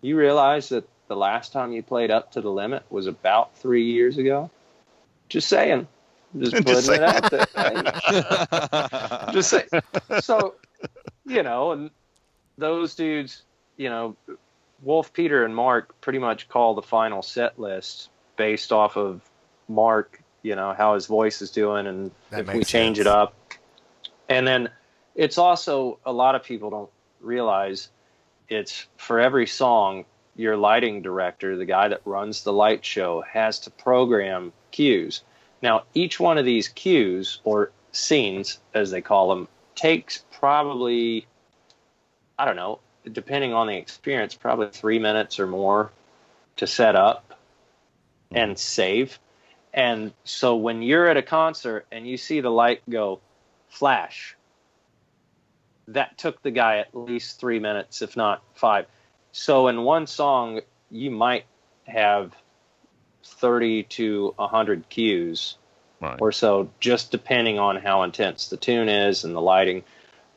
you realize that the last time you played Up to the Limit was about 3 years ago? Just saying. Just putting it out there. Just saying. So, and those dudes, Wolf, Peter, and Mark pretty much call the final set list based off of Mark, how his voice is doing, and if we change it up. And then it's also, a lot of people don't realize, it's for every song, your lighting director, the guy that runs the light show, has to program cues. Now, each one of these cues, or scenes, as they call them, takes probably, I don't know, depending on the experience, probably 3 minutes or more to set up and save. And so when you're at a concert and you see the light go flash, that took the guy at least 3 minutes, if not 5. So in one song, you might have 30 to 100 cues or so, just depending on how intense the tune is and the lighting.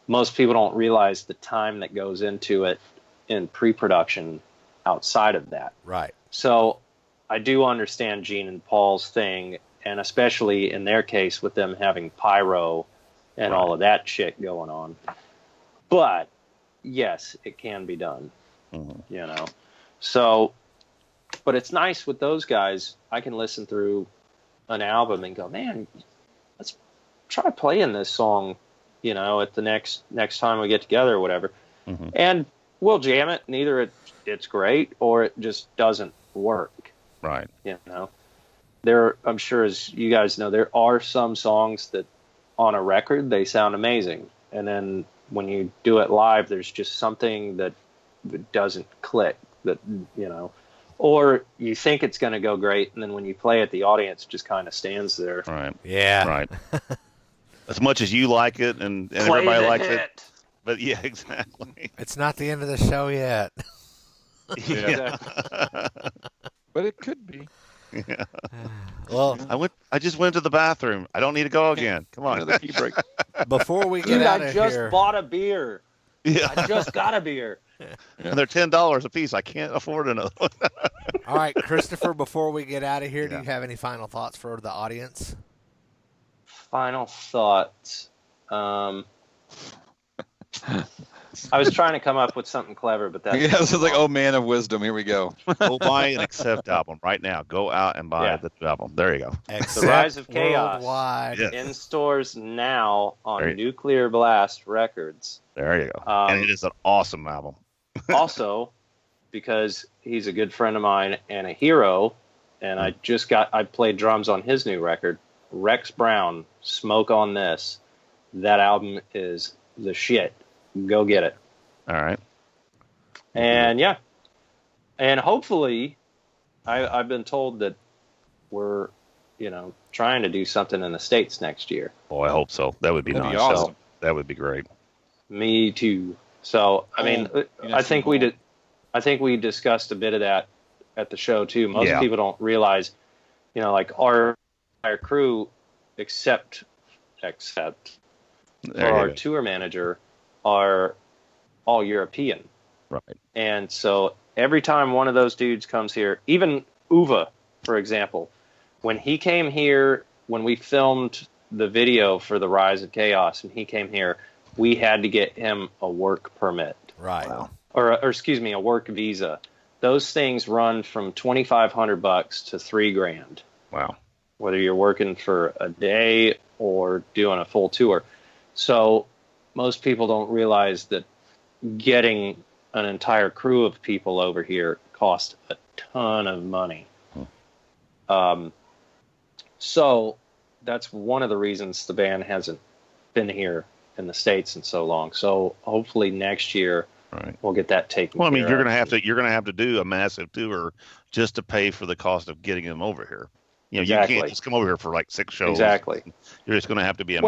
Most people don't realize the time that goes into it in pre-production outside of that. Right. So I do understand Gene and Paul's thing, and especially in their case with them having Pyro and all of that shit going on. But yes, it can be done, So, but it's nice with those guys. I can listen through an album and go, man, let's try playing this song, at the next time we get together or whatever. And we'll jam it. And either it's great or it just doesn't work. Right. I'm sure, as you guys know, there are some songs that on a record, they sound amazing. And then when you do it live, there's just something that doesn't click, or you think it's going to go great, and then when you play it, the audience just kind of stands there. Right. Yeah. Right. As much as you like it and everybody likes it. But yeah, exactly. It's not the end of the show yet. Yeah. But it could be. Yeah. Well, I just went to the bathroom. I don't need to go again. Come on. Another key break. before we get out I of just here, bought a beer. Yeah. I just got a beer. And they're $10 a piece. I can't afford another one. all right, Christopher, before we get out of here, do you have any final thoughts for the audience? Final thoughts. I was trying to come up with something clever, but that's This is like, oh, man of wisdom. Here we go. Go buy an Accept album right now. Go out and buy the album. There you go. The Rise of Chaos. Worldwide. Yeah. In stores now on Nuclear Blast Records. There you go. And it is an awesome album. Also, because he's a good friend of mine and a hero, and I played drums on his new record, Rex Brown, Smoke on This. That album is the shit. Go get it. All right. And and hopefully, I've been told that we're, trying to do something in the States next year. Oh, I hope so. That would be That'd nice. be awesome. That would be great. Me too. So, I mean, I think we discussed a bit of that at the show too. Most people don't realize, like our crew, except our tour manager, are all European. Right. And so every time one of those dudes comes here, even Uwe, for example, when he came here, when we filmed the video for the Rise of Chaos, and he came here, we had to get him a work permit. Right. Wow. Or excuse me, a work visa. Those things run from $2,500 to $3,000. Wow. Whether you're working for a day or doing a full tour. So most people don't realize that getting an entire crew of people over here costs a ton of money. So that's one of the reasons the band hasn't been here in the States in so long. So hopefully next year we'll get that taken care of. Well, I mean, you're going to have to do a massive tour just to pay for the cost of getting them over here. You can't just come over here for like 6 shows. Exactly. You're just going to have to be a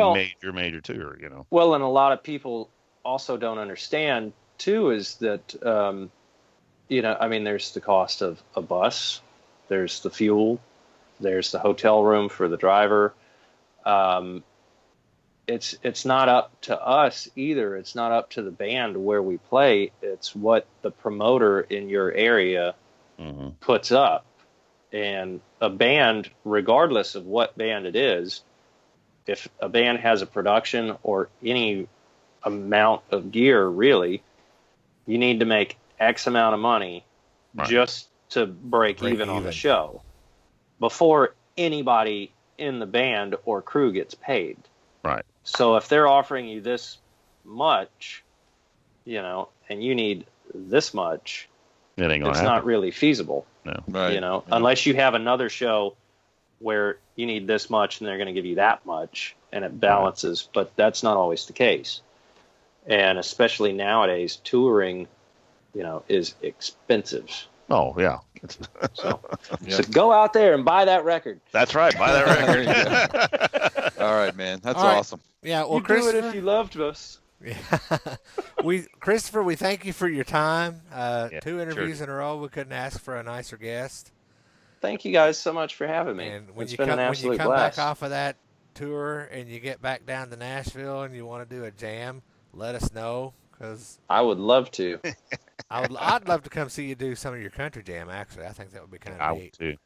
major tour, Well, and a lot of people also don't understand, too, is that, I mean, there's the cost of a bus. There's the fuel. There's the hotel room for the driver. It's not up to us either. It's not up to the band where we play. It's what the promoter in your area puts up. And a band, regardless of what band it is, if a band has a production or any amount of gear, really, you need to make X amount of money Right. just to break even on the show before anybody in the band or crew gets paid. Right. So if they're offering you this much, you know, and you need this much, It ain't gonna it's happen. not really feasible. No. Right. You know, unless you have another show where you need this much and they're going to give you that much and it balances, but that's not always the case. And especially nowadays, touring, you know, is expensive. Oh yeah. So go out there and buy that record. That's right. Buy that There record. you go. All right, man. That's All right. awesome. Yeah, well, You do it Christopher, if you loved us. Christopher, we thank you for your time. Yeah, 2 interviews in a row. We couldn't ask for a nicer guest. Thank you guys so much for having me. And when It's you been come, an when you absolute come blast. back off of that tour and you get back down to Nashville and you want to do a jam, let us know, because I would love to. I'd love to come see you do some of your country jam. Actually, I think that would be kind I of will neat. too.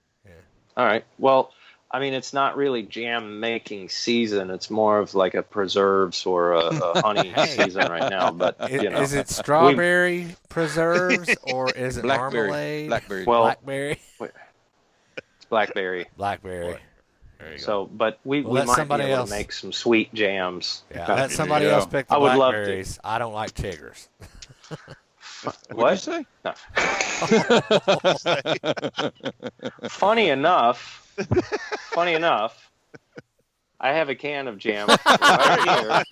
All right. Well, I mean, it's not really jam making season. It's more of like a preserves or a honey season right now. But you know, Is it strawberry preserves or is it Blackberry. marmalade? Blackberry. Well, Blackberry. it's blackberry. Blackberry. There you go. So, but we Well, let might be somebody able else- to make some sweet jams. Yeah, let somebody you go. else pick the I would love to. blackberries. I don't like chiggers. What'd you say? No. Funny enough, I have a can of jam right here.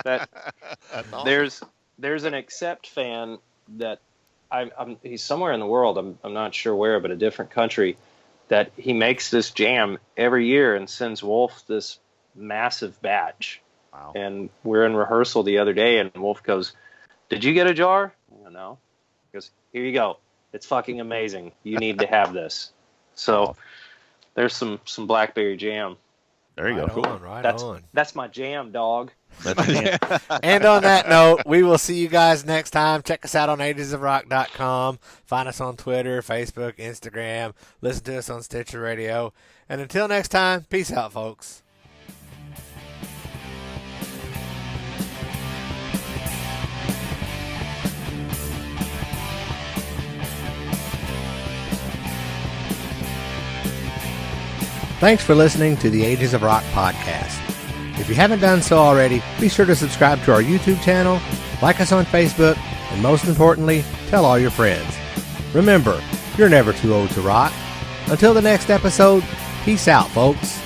That there's an Accept fan that he's somewhere in the world. I'm not sure where, but a different country. That he makes this jam every year and sends Wolf this massive batch. Wow. And we're in rehearsal the other day, and Wolf goes, "Did you get a jar?" I go, "No." He goes, "Here you go. It's fucking amazing. You need to have this." So there's some blackberry jam. There you Right go. on, right on. That's my jam, dog. And on that note, we will see you guys next time. Check us out on agesofrock.com. Find us on Twitter, Facebook, Instagram. Listen to us on Stitcher Radio. And until next time, peace out, folks. Thanks for listening to the Ages of Rock podcast. If you haven't done so already, be sure to subscribe to our YouTube channel, like us on Facebook, and most importantly, tell all your friends. Remember, you're never too old to rock. Until the next episode, peace out, folks.